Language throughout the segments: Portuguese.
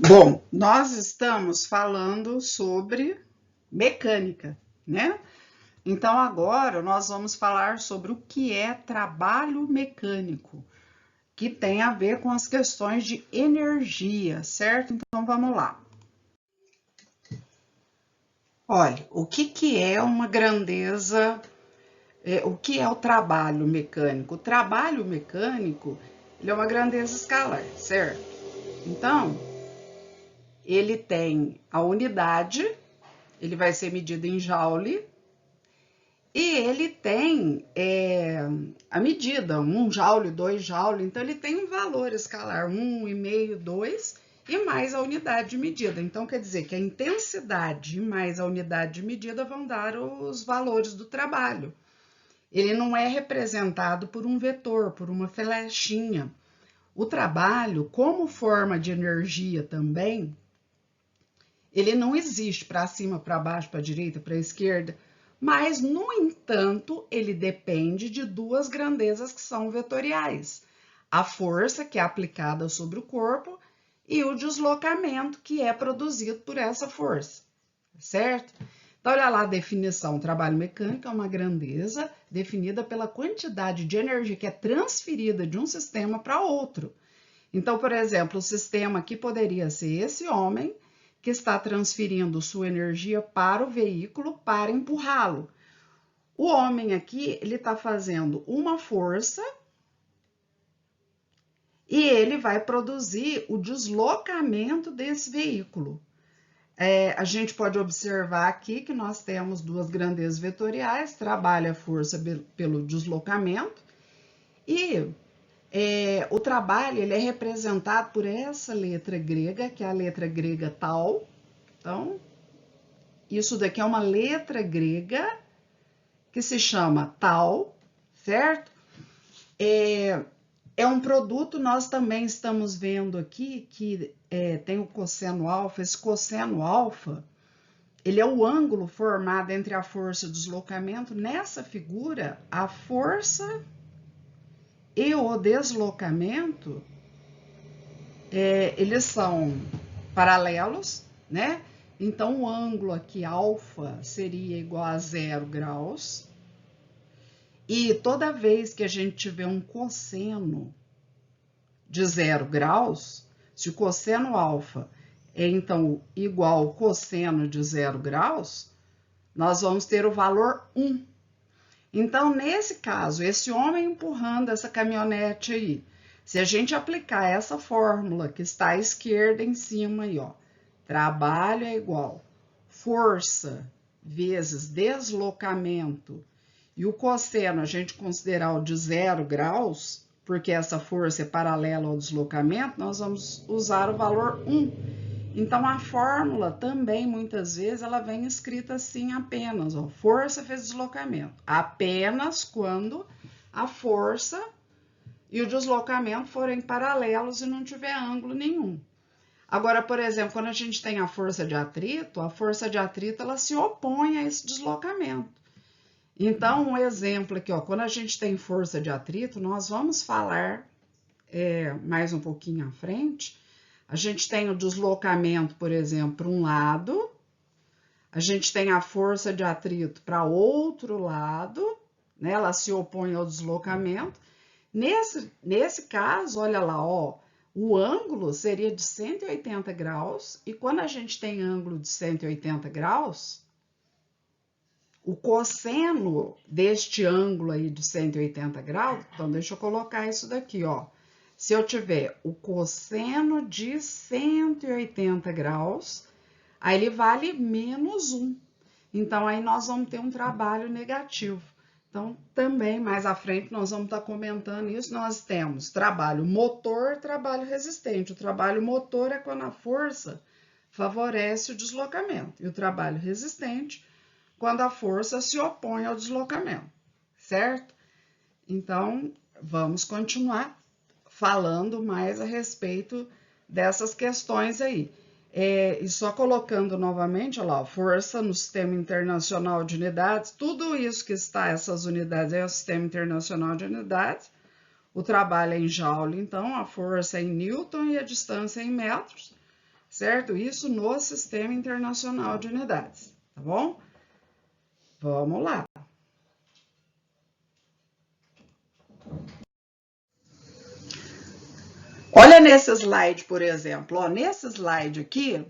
Bom, nós estamos falando sobre mecânica, né? Então agora nós vamos falar sobre o que é trabalho mecânico, que tem a ver com as questões de energia, certo? Então vamos lá. Olha, o que é uma grandeza, o que é o trabalho mecânico? O trabalho mecânico, ele é uma grandeza escalar, certo? Então, ele tem a unidade, ele vai ser medido em joule, e ele tem a medida, 1 joule, 2 joule, então ele tem um valor escalar, 1,5, 2, e mais a unidade de medida. Então quer dizer que a intensidade mais a unidade de medida vão dar os valores do trabalho. Ele não é representado por um vetor, por uma flechinha. O trabalho, como forma de energia também, ele não existe para cima, para baixo, para a direita, para a esquerda, mas, no entanto, ele depende de duas grandezas que são vetoriais. A força, que é aplicada sobre o corpo, e o deslocamento, que é produzido por essa força, certo? Então, olha lá a definição. O trabalho mecânico é uma grandeza definida pela quantidade de energia que é transferida de um sistema para outro. Então, por exemplo, o sistema aqui poderia ser esse homem, que está transferindo sua energia para o veículo para empurrá-lo. O homem aqui, ele está fazendo uma força e ele vai produzir o deslocamento desse veículo. A gente pode observar aqui que nós temos duas grandezas vetoriais, trabalha a força pelo deslocamento, e o trabalho ele é representado por essa letra grega, que é a letra grega tau. Então, isso daqui é uma letra grega que se chama tau, certo? É um produto, nós também estamos vendo aqui que tem o cosseno alfa. Esse cosseno alfa, ele é o ângulo formado entre a força e o deslocamento. Nessa figura, a força e o deslocamento, eles são paralelos, né? Então, o ângulo aqui, alfa, seria igual a 0 graus. E toda vez que a gente tiver um cosseno de 0 graus, se o cosseno alfa é, então, igual ao cosseno de 0 graus, nós vamos ter o valor 1. Então, nesse caso, esse homem empurrando essa caminhonete aí, se a gente aplicar essa fórmula que está à esquerda em cima aí, ó, trabalho é igual força vezes deslocamento, e o cosseno a gente considerar o de 0 graus, porque essa força é paralela ao deslocamento, nós vamos usar o valor 1. Então, a fórmula também, muitas vezes, ela vem escrita assim apenas, ó, força vezes deslocamento. Apenas quando a força e o deslocamento forem paralelos e não tiver ângulo nenhum. Agora, por exemplo, quando a gente tem a força de atrito ela se opõe a esse deslocamento. Então, um exemplo aqui, ó, quando a gente tem força de atrito, nós vamos falar mais um pouquinho à frente. A gente tem o deslocamento, por exemplo, para um lado, a gente tem a força de atrito para outro lado, né? Ela se opõe ao deslocamento. Nesse caso, olha lá, ó, o ângulo seria de 180 graus, e quando a gente tem ângulo de 180 graus, o cosseno deste ângulo aí de 180 graus, então deixa eu colocar isso daqui, ó. Se eu tiver o cosseno de 180 graus, aí ele vale menos 1. Então, aí nós vamos ter um trabalho negativo. Então, também, mais à frente, nós vamos estar comentando isso. Nós temos trabalho motor, trabalho resistente. O trabalho motor é quando a força favorece o deslocamento. E o trabalho resistente, quando a força se opõe ao deslocamento, certo? Então, vamos continuar falando mais a respeito dessas questões aí. E só colocando novamente, olha lá, força no Sistema Internacional de Unidades, tudo isso que está, essas unidades, é o Sistema Internacional de Unidades. O trabalho é em joule, então, a força é em newton e a distância é em metros, certo? Isso no Sistema Internacional de Unidades, tá bom? Vamos lá. Olha nesse slide, por exemplo, ó, nesse slide aqui,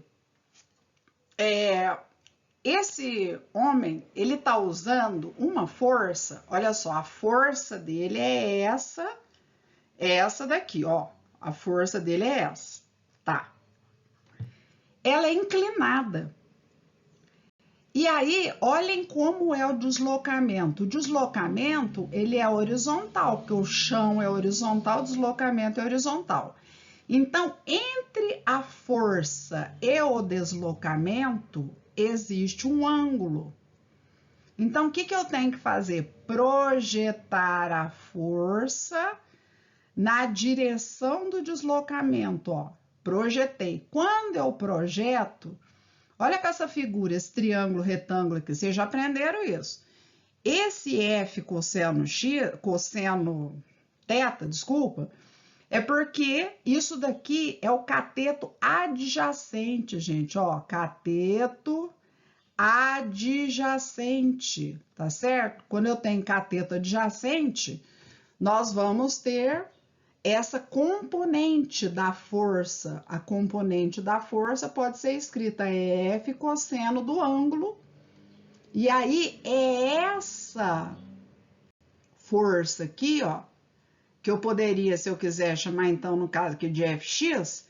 esse homem, ele tá usando uma força, olha só, a força dele é essa daqui, ó, a força dele é essa, tá? Ela é inclinada. E aí, olhem como é o deslocamento. O deslocamento, ele é horizontal, porque o chão é horizontal, o deslocamento é horizontal. Então, entre a força e o deslocamento, existe um ângulo. Então, o que eu tenho que fazer? Projetar a força na direção do deslocamento, ó. Projetei. Quando eu projeto, olha para essa figura, esse triângulo retângulo aqui, vocês já aprenderam isso. Esse F cosseno x, cosseno θ, desculpa, é porque isso daqui é o cateto adjacente, gente, ó, cateto adjacente, tá certo? Quando eu tenho cateto adjacente, nós vamos ter essa componente da força. A componente da força pode ser escrita F cosseno do ângulo. E aí, é essa força aqui, ó, que eu poderia, se eu quiser chamar então, no caso aqui de Fx,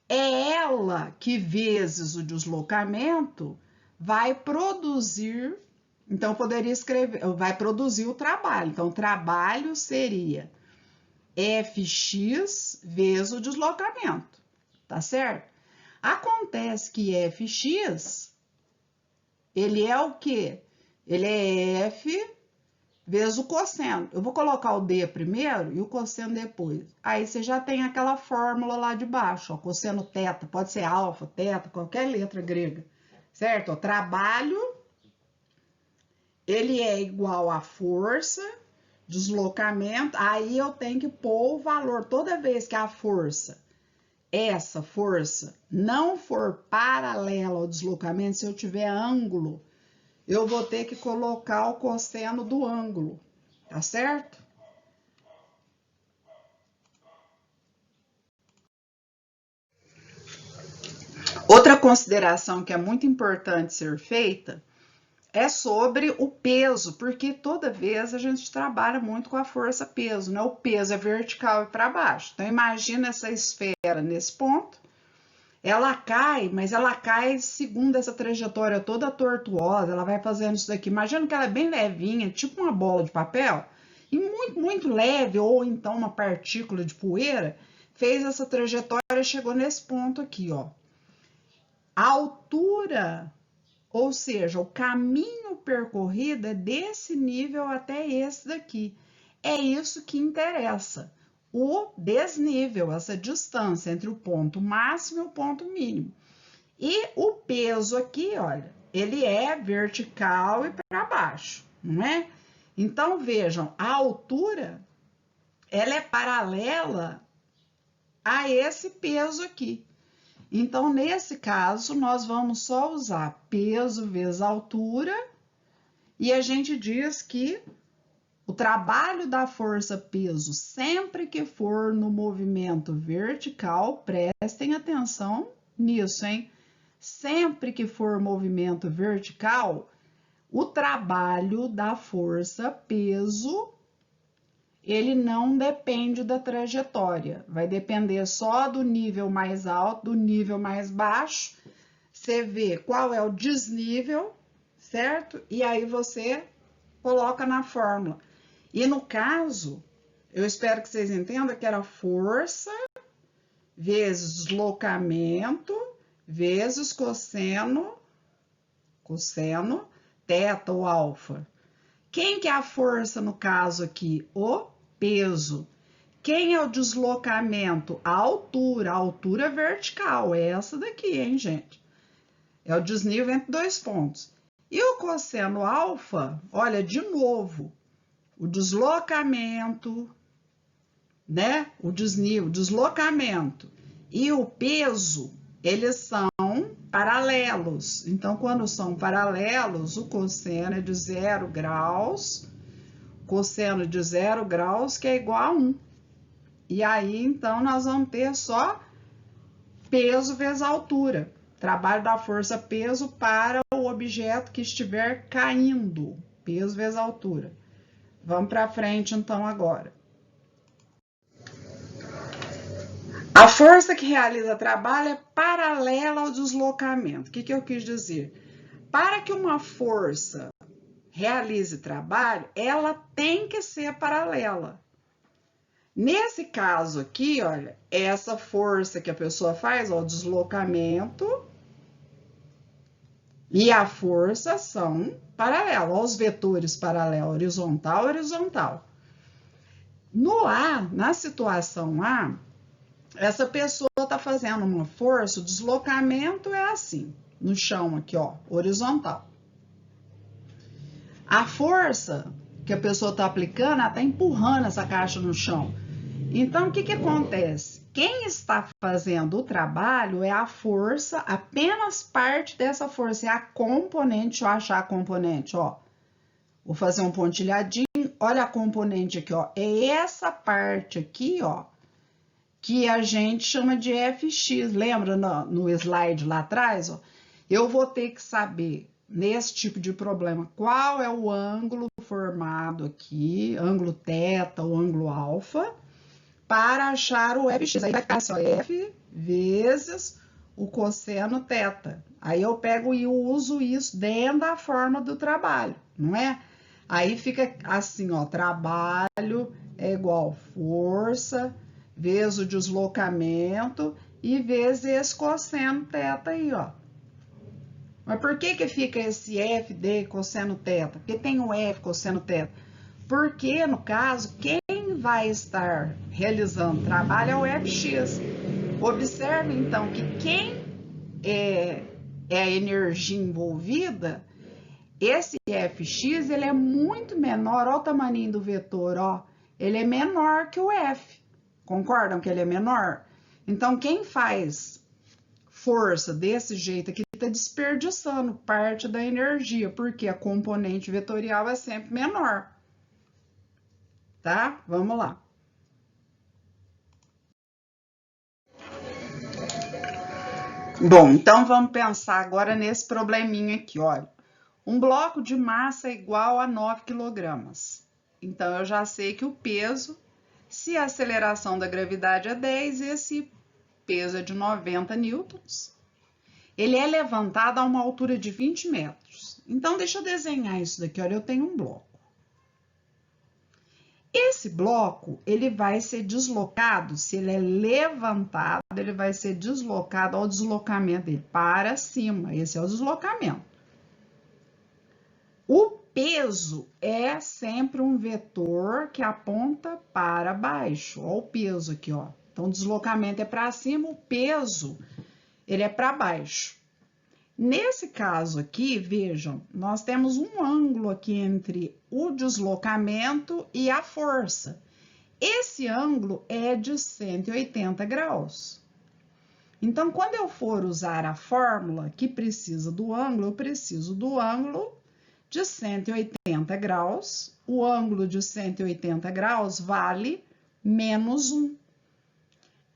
é ela que, vezes o deslocamento, vai produzir, então eu poderia escrever, vai produzir o trabalho. Então, o trabalho seria Fx vezes o deslocamento, tá certo? Acontece que Fx, ele é o quê? Ele é F vezes o cosseno. Eu vou colocar o D primeiro e o cosseno depois. Aí você já tem aquela fórmula lá de baixo, ó, cosseno θ, pode ser alfa, θ, qualquer letra grega, certo? O trabalho, ele é igual a força, deslocamento, aí eu tenho que pôr o valor. Toda vez que a força, essa força, não for paralela ao deslocamento, se eu tiver ângulo, eu vou ter que colocar o cosseno do ângulo, tá certo? Outra consideração que é muito importante ser feita é sobre o peso, porque toda vez a gente trabalha muito com a força-peso, né? O peso é vertical e para baixo. Então, imagina essa esfera nesse ponto, ela cai, mas ela cai segundo essa trajetória toda tortuosa, ela vai fazendo isso daqui. Imagina que ela é bem levinha, tipo uma bola de papel, e muito, muito leve, ou então uma partícula de poeira, fez essa trajetória e chegou nesse ponto aqui, ó. A altura, ou seja, o caminho percorrido é desse nível até esse daqui. É isso que interessa. O desnível, essa distância entre o ponto máximo e o ponto mínimo. E o peso aqui, olha, ele é vertical e para baixo, não é? Então, vejam, a altura, ela é paralela a esse peso aqui. Então, nesse caso, nós vamos só usar peso vezes altura, e a gente diz que o trabalho da força-peso, sempre que for no movimento vertical, prestem atenção nisso, hein? Sempre que for movimento vertical, o trabalho da força-peso, ele não depende da trajetória, vai depender só do nível mais alto, do nível mais baixo. Você vê qual é o desnível, certo? E aí você coloca na fórmula. E no caso, eu espero que vocês entendam que era força vezes deslocamento vezes cosseno, θ ou alfa. Quem que é a força no caso aqui? O peso. Quem é o deslocamento? A altura vertical, é essa daqui, hein, gente? É o desnível entre dois pontos. E o cosseno alfa, olha, de novo, o deslocamento, né? O desnível, deslocamento e o peso eles são paralelos. Então, quando são paralelos, o cosseno é de 0 graus, cosseno de 0 graus, que é igual a 1. E aí, então, nós vamos ter só peso vezes altura. Trabalho da força peso para o objeto que estiver caindo. Peso vezes altura. Vamos para frente, então, agora. A força que realiza trabalho é paralela ao deslocamento. O que eu quis dizer? Para que uma força realize trabalho, ela tem que ser paralela. Nesse caso aqui, olha, essa força que a pessoa faz, ó, o deslocamento e a força são paralelos. Ó, os vetores paralelos, horizontal, horizontal. No A, na situação A, essa pessoa está fazendo uma força, o deslocamento é assim, no chão aqui, ó, horizontal. A força que a pessoa está aplicando, ela está empurrando essa caixa no chão. Então, o que acontece? Quem está fazendo o trabalho é a força, apenas parte dessa força, é a componente. Deixa eu achar a componente, ó. Vou fazer um pontilhadinho, olha a componente aqui, ó. É essa parte aqui, ó, que a gente chama de Fx. Lembra no slide lá atrás, ó? Eu vou ter que saber, nesse tipo de problema, qual é o ângulo formado aqui, ângulo θ ou ângulo alfa, para achar o Fx. Aí vai ficar só F vezes o cosseno θ. Aí eu pego e uso isso dentro da forma do trabalho, não é? Aí fica assim, ó, trabalho é igual força vezes o deslocamento e vezes esse cosseno θ aí, ó. Mas por que fica esse F de cosseno θ? Porque tem o F cosseno θ. Porque, no caso, quem vai estar realizando trabalho é o Fx. Observe, então, que quem é a energia envolvida, esse Fx, ele é muito menor, olha o tamanho do vetor, ó. Ele é menor que o F. Concordam que ele é menor? Então, quem faz força desse jeito aqui está desperdiçando parte da energia, porque a componente vetorial é sempre menor. Tá? Vamos lá. Bom, então vamos pensar agora nesse probleminha aqui, olha. Um bloco de massa é igual a 9 kg. Então, eu já sei que o peso, se a aceleração da gravidade é 10, esse peso é de 90 newtons. Ele é levantado a uma altura de 20 metros. Então, deixa eu desenhar isso daqui, olha, eu tenho um bloco. Esse bloco, ele vai ser deslocado, se ele é levantado, ele vai ser deslocado ao deslocamento dele para cima. Esse é o deslocamento. O peso é sempre um vetor que aponta para baixo. Olha o peso aqui, ó. Então, o deslocamento é para cima, o peso, ele é para baixo. Nesse caso aqui, vejam, nós temos um ângulo aqui entre o deslocamento e a força. Esse ângulo é de 180 graus. Então, quando eu for usar a fórmula que precisa do ângulo, eu preciso do ângulo de 180 graus. O ângulo de 180 graus vale menos 1.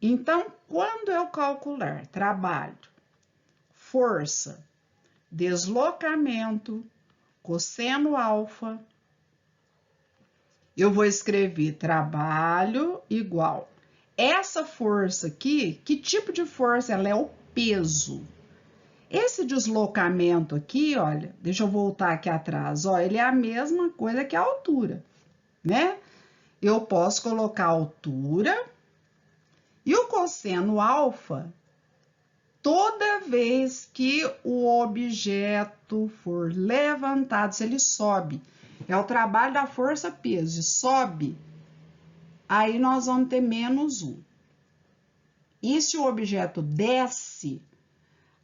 Então, quando eu calcular trabalho, força, deslocamento, cosseno alfa, eu vou escrever trabalho igual. Essa força aqui, que tipo de força? Ela é o peso. Esse deslocamento aqui, olha, deixa eu voltar aqui atrás, ó, ele é a mesma coisa que a altura, né? Eu posso colocar a altura e o cosseno alfa toda vez que o objeto for levantado, se ele sobe, é o trabalho da força-peso, e sobe, aí nós vamos ter menos 1. E se o objeto desce,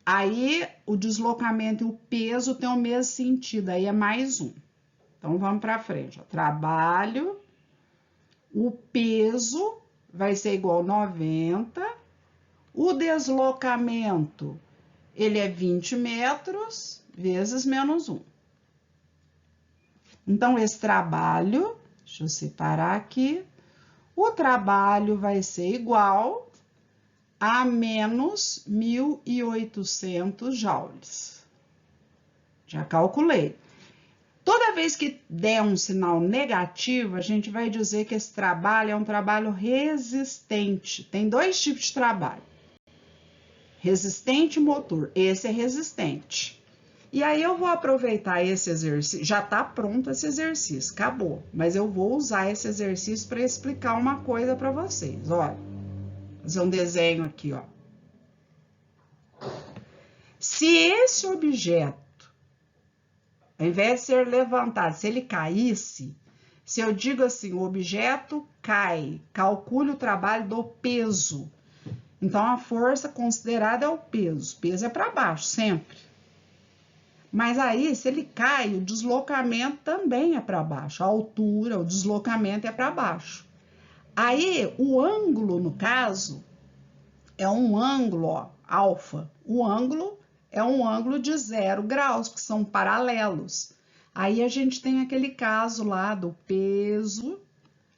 aí o deslocamento e o peso tem o mesmo sentido, aí é mais 1. Então, vamos para frente, ó. Trabalho, o peso vai ser igual a 90, O deslocamento, ele é 20 metros vezes menos 1. Então, esse trabalho, deixa eu separar aqui, o trabalho vai ser igual a menos 1.800 joules. Já calculei. Toda vez que der um sinal negativo, a gente vai dizer que esse trabalho é um trabalho resistente. Tem dois tipos de trabalho. Resistente e motor. Esse é resistente. E aí eu vou aproveitar esse exercício. Já está pronto esse exercício, acabou. Mas eu vou usar esse exercício para explicar uma coisa para vocês. Olha, vou fazer um desenho aqui, ó. Se esse objeto, ao invés de ser levantado, se ele caísse, se eu digo assim, o objeto cai, calcule o trabalho do peso. Então, a força considerada é o peso. O peso é para baixo, sempre. Mas aí, se ele cai, o deslocamento também é para baixo. A altura, o deslocamento é para baixo. Aí, o ângulo, no caso, é um ângulo, ó, alfa. O ângulo é um ângulo de 0 graus, que são paralelos. Aí, a gente tem aquele caso lá do peso,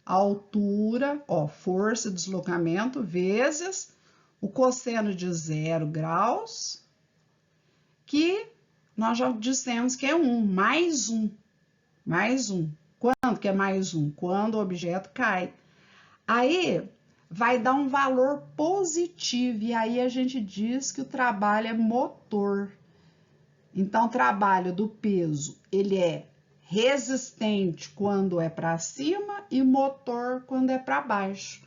altura, ó, força, deslocamento, vezes o cosseno de 0 graus, que nós já dissemos que é 1, mais 1. Mais 1. Quando que é mais 1? Quando o objeto cai. Aí, vai dar um valor positivo, e aí a gente diz que o trabalho é motor. Então, o trabalho do peso, ele é resistente quando é para cima e motor quando é para baixo,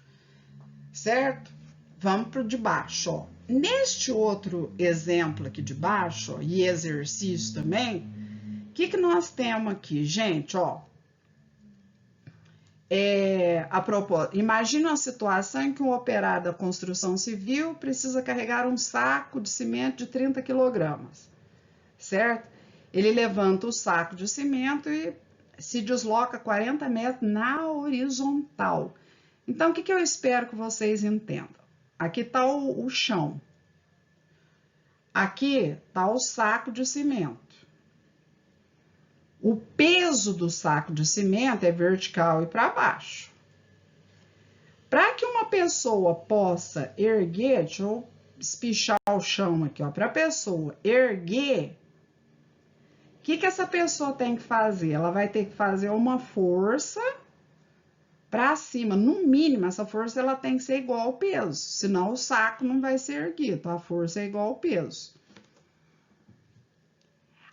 certo? Vamos para o de baixo, ó. Neste outro exemplo aqui de baixo, ó, e exercício também, o que nós temos aqui, gente, ó? A propósito, imagina uma situação em que um operário da construção civil precisa carregar um saco de cimento de 30 quilogramas, certo? Ele levanta o saco de cimento e se desloca 40 metros na horizontal. Então, o que eu espero que vocês entendam? Aqui está o chão. Aqui está o saco de cimento. O peso do saco de cimento é vertical e para baixo. Para que uma pessoa possa erguer, deixa eu espichar o chão aqui, ó, para a pessoa erguer, o que essa pessoa tem que fazer? Ela vai ter que fazer uma força para cima, no mínimo, essa força ela tem que ser igual ao peso, senão o saco não vai ser erguido, a força é igual ao peso.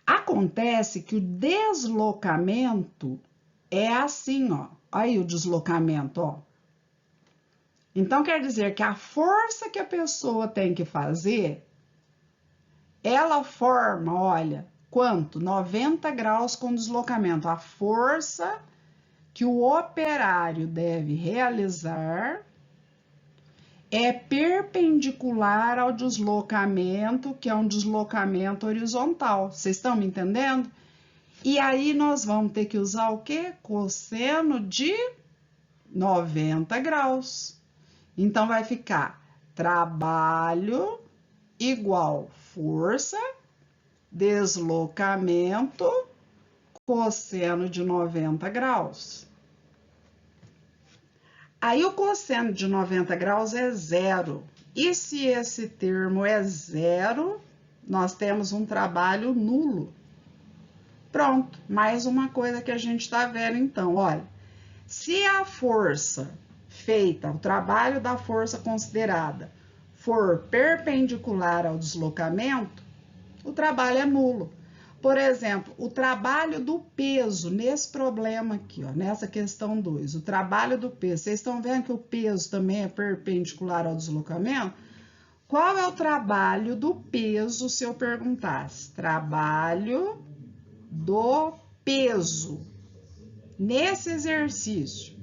Acontece que o deslocamento é assim, ó, aí o deslocamento, ó. Então, quer dizer que a força que a pessoa tem que fazer, ela forma, olha, quanto? 90 graus com deslocamento, a força que o operário deve realizar é perpendicular ao deslocamento, que é um deslocamento horizontal. Vocês estão me entendendo? E aí nós vamos ter que usar o quê? Cosseno de 90 graus. Então vai ficar trabalho igual força, deslocamento, cosseno de 90 graus. Aí o cosseno de 90 graus é zero. E se esse termo é zero, nós temos um trabalho nulo. Pronto, mais uma coisa que a gente está vendo então, olha. Se a força feita, o trabalho da força considerada, for perpendicular ao deslocamento, o trabalho é nulo. Por exemplo, o trabalho do peso, nesse problema aqui, ó, nessa questão 2, o trabalho do peso, vocês estão vendo que o peso também é perpendicular ao deslocamento? Qual é o trabalho do peso, se eu perguntasse? Trabalho do peso. Nesse exercício,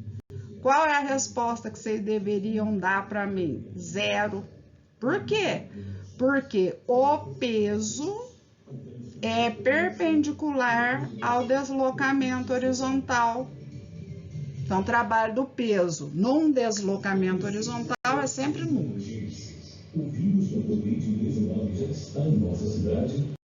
qual é a resposta que vocês deveriam dar para mim? Zero. Por quê? Porque o peso é perpendicular ao deslocamento horizontal. Então, o trabalho do peso num deslocamento horizontal é sempre nulo. O vírus da Covid-19 já está em nossa cidade